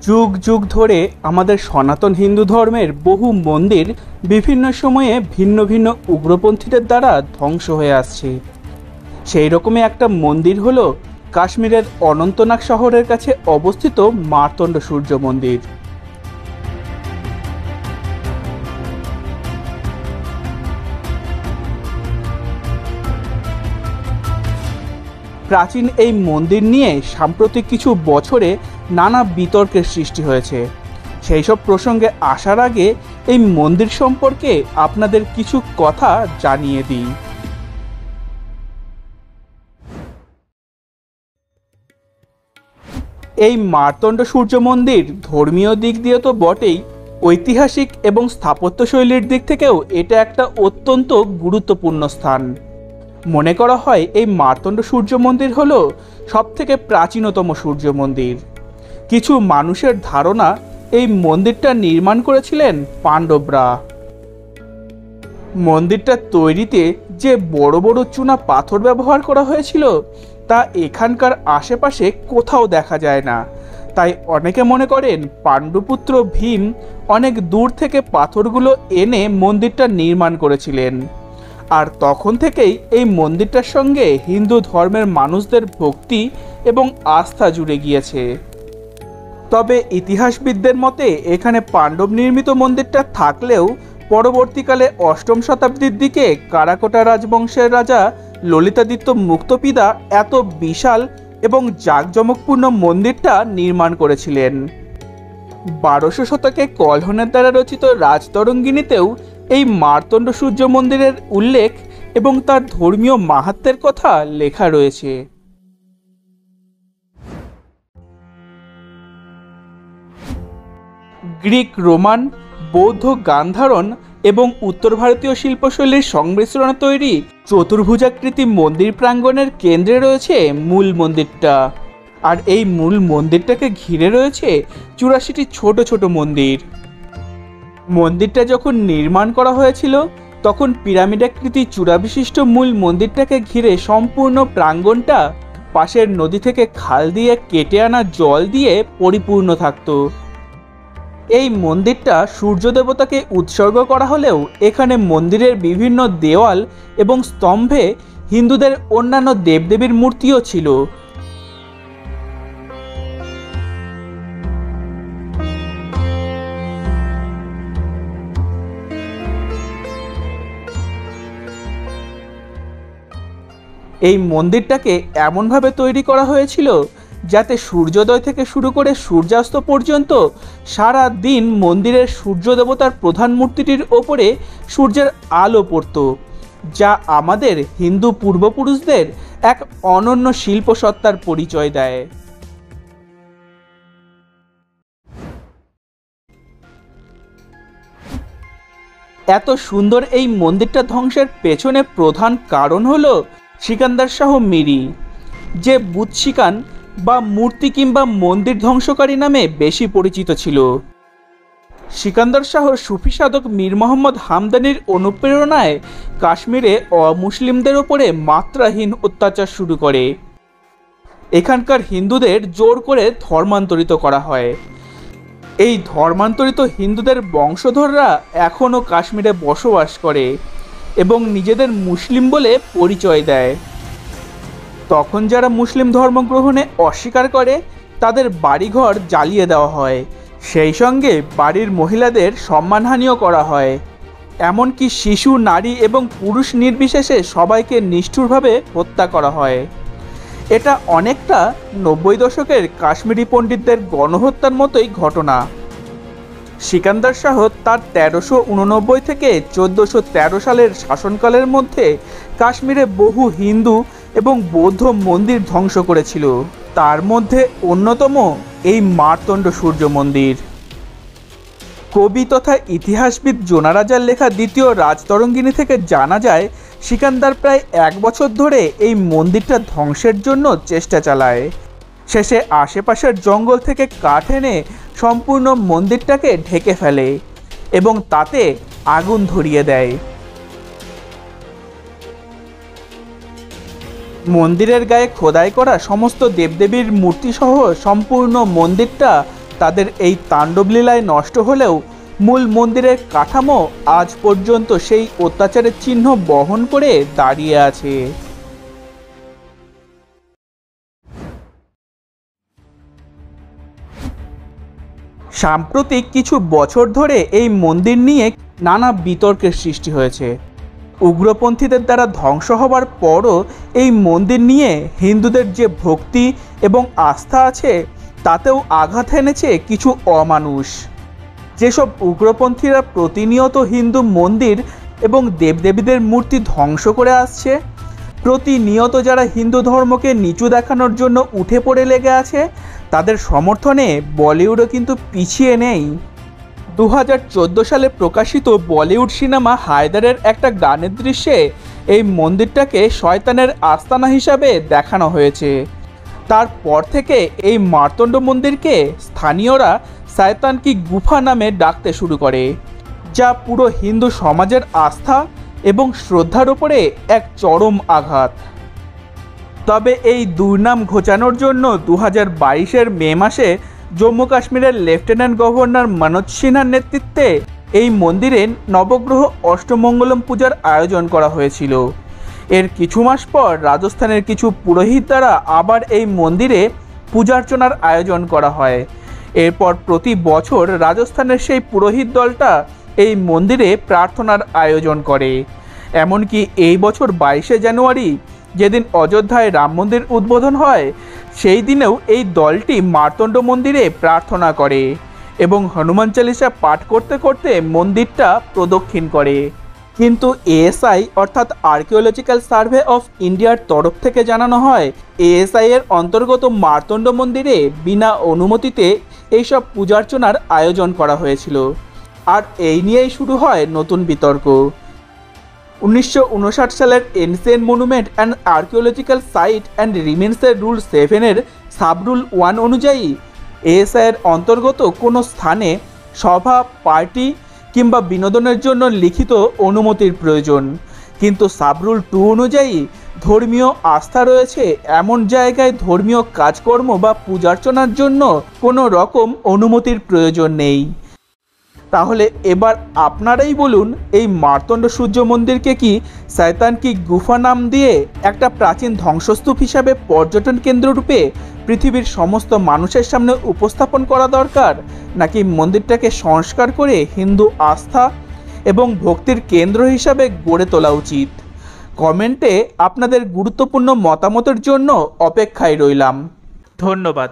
যুগ যুগ ধরে আমাদের সনাতন হিন্দু ধর্মের বহু মন্দির বিভিন্ন সময়ে ভিন্ন ভিন্ন উগ্রপন্থীদের দ্বারা ধ্বংস হয়ে আসছে। সেই রকমই একটা মন্দির হলো কাশ্মীরের অনন্তনাগ শহরের কাছে অবস্থিত মার্তণ্ড সূর্য মন্দির। প্রাচীন এই মন্দির নিয়ে সাম্প্রতিক কিছু বছরে নানা বিতর্কের সৃষ্টি হয়েছে। সেই সব প্রসঙ্গে আসার আগে এই মন্দির সম্পর্কে আপনাদের কিছু কথা জানিয়ে দিই। এই মার্তণ্ড সূর্য মন্দির ধর্মীয় দিক দিয়ে তো বটেই, ঐতিহাসিক এবং স্থাপত্যশৈলীর দিক থেকেও এটা একটা অত্যন্ত গুরুত্বপূর্ণ স্থান। মনে করা হয় এই মার্তণ্ড সূর্য মন্দির হলো সবথেকে প্রাচীনতম সূর্য মন্দির। কিছু মানুষের ধারণা এই মন্দিরটা নির্মাণ করেছিলেন পাণ্ডবরা। মন্দিরটা তৈরিতে যে বড় বড় চুনা পাথর ব্যবহার করা হয়েছিল তা এখানকার আশেপাশে কোথাও দেখা যায় না। তাই অনেকে মনে করেন পাণ্ডুপুত্র ভীম অনেক দূর থেকে পাথরগুলো এনে মন্দিরটা নির্মাণ করেছিলেন। আর তখন থেকেই এই মন্দিরটার সঙ্গে হিন্দু ধর্মের মানুষদের ভক্তি এবং আস্থা জুড়ে গিয়েছে। তবে ইতিহাসবিদদের মতে এখানে পাণ্ডব নির্মিত মন্দিরটা থাকলেও পরবর্তীকালে অষ্টম শতাব্দীর দিকে কারাকোটা রাজবংশের রাজা ললিতাদিত্য মুক্তপিদা এত বিশাল এবং জাঁকজমকপূর্ণ মন্দিরটা নির্মাণ করেছিলেন। 1200 শতকে কলহনের দ্বারা রচিত রাজতরঙ্গিনীতেও এই মার্তণ্ড সূর্য মন্দিরের উল্লেখ এবং তার ধর্মীয় মাহাত্ম্যের কথা লেখা রয়েছে। গ্রিক, রোমান, বৌদ্ধ গান্ধারণ এবং উত্তর ভারতীয় শিল্পশৈলীর সংমিশ্রণে তৈরি চতুর্ভুজাকৃতি মন্দির প্রাঙ্গণের কেন্দ্রে রয়েছে মূল মন্দিরটা। আর এই মূল মন্দিরটাকে ঘিরে রয়েছে 84টি ছোট ছোট মন্দির। মন্দিরটা যখন নির্মাণ করা হয়েছিল তখন পিরামিডাকৃতি চূড়া বিশিষ্ট মূল মন্দিরটাকে ঘিরে সম্পূর্ণ প্রাঙ্গণটা পাশের নদী থেকে খাল দিয়ে কেটে আনা জল দিয়ে পরিপূর্ণ থাকত। এই মন্দিরটা সূর্য দেবতাকে উৎসর্গ করা হলেও এখানে মন্দিরের বিভিন্ন দেওয়াল এবং স্তম্ভে হিন্দুদের অন্যান্য দেবদেবীর মূর্তিও ছিল। এই মন্দিরটাকে এমনভাবে তৈরি করা হয়েছিল যাতে সূর্যোদয় থেকে শুরু করে সূর্যাস্ত পর্যন্ত সারা দিন মন্দিরের সূর্য দেবতার প্রধান মূর্তিটির ওপরে সূর্যের আলো পড়ত, যা আমাদের হিন্দু পূর্বপুরুষদের এক অনন্য শিল্পসত্তার পরিচয় দেয়। এত সুন্দর এই মন্দিরটা ধ্বংসের পেছনে প্রধান কারণ হলো সিকান্দার শাহ মিরি, যে বুৎসিকান বা মূর্তি কিংবা মন্দির ধ্বংসকারী নামে বেশি পরিচিত ছিল। সিকান্দার শাহ সুফি সাধক মীর মোহাম্মদ হামদানির অনুপ্রেরণায় কাশ্মীরে অমুসলিমদের ওপরে মাত্রাহীন অত্যাচার শুরু করে। এখানকার হিন্দুদের জোর করে ধর্মান্তরিত করা হয়। এই ধর্মান্তরিত হিন্দুদের বংশধররা এখনও কাশ্মীরে বসবাস করে এবং নিজেদের মুসলিম বলে পরিচয় দেয়। তখন যারা মুসলিম ধর্ম গ্রহণে অস্বীকার করে তাদের বাড়িঘর জ্বালিয়ে দেওয়া হয়, সেই সঙ্গে বাড়ির মহিলাদের সম্মানহানিও করা হয়। এমনকি শিশু, নারী এবং পুরুষ নির্বিশেষে সবাইকে নিষ্ঠুরভাবে হত্যা করা হয়। এটা অনেকটা 90 দশকের কাশ্মীরি পণ্ডিতদের গণহত্যার মতোই ঘটনা। সিকান্দার শাহ তার 1389 থেকে 1413 সালের শাসনকালের মধ্যে কাশ্মীরে বহু হিন্দু এবং বৌদ্ধ মন্দির ধ্বংস করেছিল। তার মধ্যে অন্যতম এই মার্তণ্ড সূর্য মন্দির। কবি তথা ইতিহাসবিদ জোনারাজার লেখা দ্বিতীয় রাজতরঙ্গিনী থেকে জানা যায় সিকান্দার প্রায় 1 বছর ধরে এই মন্দিরটা ধ্বংসের জন্য চেষ্টা চালায়। শেষে আশেপাশের জঙ্গল থেকে কাঠ এনে সম্পূর্ণ মন্দিরটাকে ঢেকে ফেলে এবং তাতে আগুন ধরিয়ে দেয়। মন্দিরের গায়ে খোদাই করা সমস্ত দেবদেবীর মূর্তি সহ সম্পূর্ণ মন্দিরটা তাদের এই তাণ্ডবলীলায় নষ্ট হলেও মূল মন্দিরের কাঠামো আজ পর্যন্ত সেই অত্যাচারের চিহ্ন বহন করে দাঁড়িয়ে আছে। সাম্প্রতিক কিছু বছর ধরে এই মন্দির নিয়ে নানা বিতর্কের সৃষ্টি হয়েছে। উগ্রপন্থীদের দ্বারা ধ্বংস হবার পরও এই মন্দির নিয়ে হিন্দুদের যে ভক্তি এবং আস্থা আছে তাতেও আঘাত এনেছে কিছু অমানুষ। যেসব উগ্রপন্থীরা প্রতিনিয়ত হিন্দু মন্দির এবং দেবদেবীদের মূর্তি ধ্বংস করে আসছে, প্রতিনিয়ত যারা হিন্দু ধর্মকে নিচু দেখানোর জন্য উঠে পড়ে লেগে আছে, তাদের সমর্থনে বলিউডও কিন্তু পিছিয়ে নেই। 2014 সালে প্রকাশিত বলিউড সিনেমা হায়দারের একটা গানের দৃশ্যে এই মন্দিরটাকে শয়তানের আস্তানা হিসাবে দেখানো হয়েছে। তারপর থেকে এই মার্তণ্ড মন্দিরকে স্থানীয়রা শয়তান কি গুফা নামে ডাকতে শুরু করে, যা পুরো হিন্দু সমাজের আস্থা এবং শ্রদ্ধার উপরে এক চরম আঘাত। তবে এই দুর্নাম ঘোচানোর জন্য 2022-এর মে মাসে জম্মু কাশ্মীরের লেফটেন্যান্ট গভর্নর মনোজ সিনহার নেতৃত্বে এই মন্দিরে নবগ্রহ অষ্টমঙ্গলম পূজার আয়োজন করা হয়েছিল। এর কিছু মাস পর রাজস্থানের কিছু পুরোহিত দ্বারা আবার এই মন্দিরে পূজার্চনার আয়োজন করা হয়। এরপর প্রতি বছর রাজস্থানের সেই পুরোহিত দলটা এই মন্দিরে প্রার্থনার আয়োজন করে। এমনকি এই বছর 22শে জানুয়ারি যেদিন অযোধ্যায় রাম মন্দির উদ্বোধন হয়, সেই দিনেও এই দলটি মার্তণ্ড মন্দিরে প্রার্থনা করে এবং হনুমান চালিসা পাঠ করতে করতে মন্দিরটা প্রদক্ষিণ করে। কিন্তু এএসআই অর্থাৎ আর্কিওলজিক্যাল সার্ভে অফ ইন্ডিয়ার তরফ থেকে জানানো হয়, এএসআই এর অন্তর্গত মার্তণ্ড মন্দিরে বিনা অনুমতিতে এইসব পূজার্চনার আয়োজন করা হয়েছিল। আর এই নিয়েই শুরু হয় নতুন বিতর্ক। 1959 সালের ancient monument and archaeological site and রিমেন্সের রুল 7-এর সাবরুল 1 অনুযায়ী এএসআইয়ের অন্তর্গত কোনো স্থানে সভা, পার্টি কিংবা বিনোদনের জন্য লিখিত অনুমতির প্রয়োজন। কিন্তু সাবরুল 2 অনুযায়ী ধর্মীয় আস্থা রয়েছে এমন জায়গায় ধর্মীয় কাজকর্ম বা পূজার্চনার জন্য কোনো রকম অনুমতির প্রয়োজন নেই। তাহলে এবার আপনারাই বলুন, এই মার্তণ্ড সূর্য মন্দিরকে কি শয়তান কি গুফা নাম দিয়ে একটা প্রাচীন ধ্বংসস্তূপ হিসাবে পর্যটন কেন্দ্র রূপে পৃথিবীর সমস্ত মানুষের সামনে উপস্থাপন করা দরকার, নাকি মন্দিরটাকে সংস্কার করে হিন্দু আস্থা এবং ভক্তির কেন্দ্র হিসাবে গড়ে তোলা উচিত? কমেন্টে আপনাদের গুরুত্বপূর্ণ মতামতের জন্য অপেক্ষায় রইলাম। ধন্যবাদ।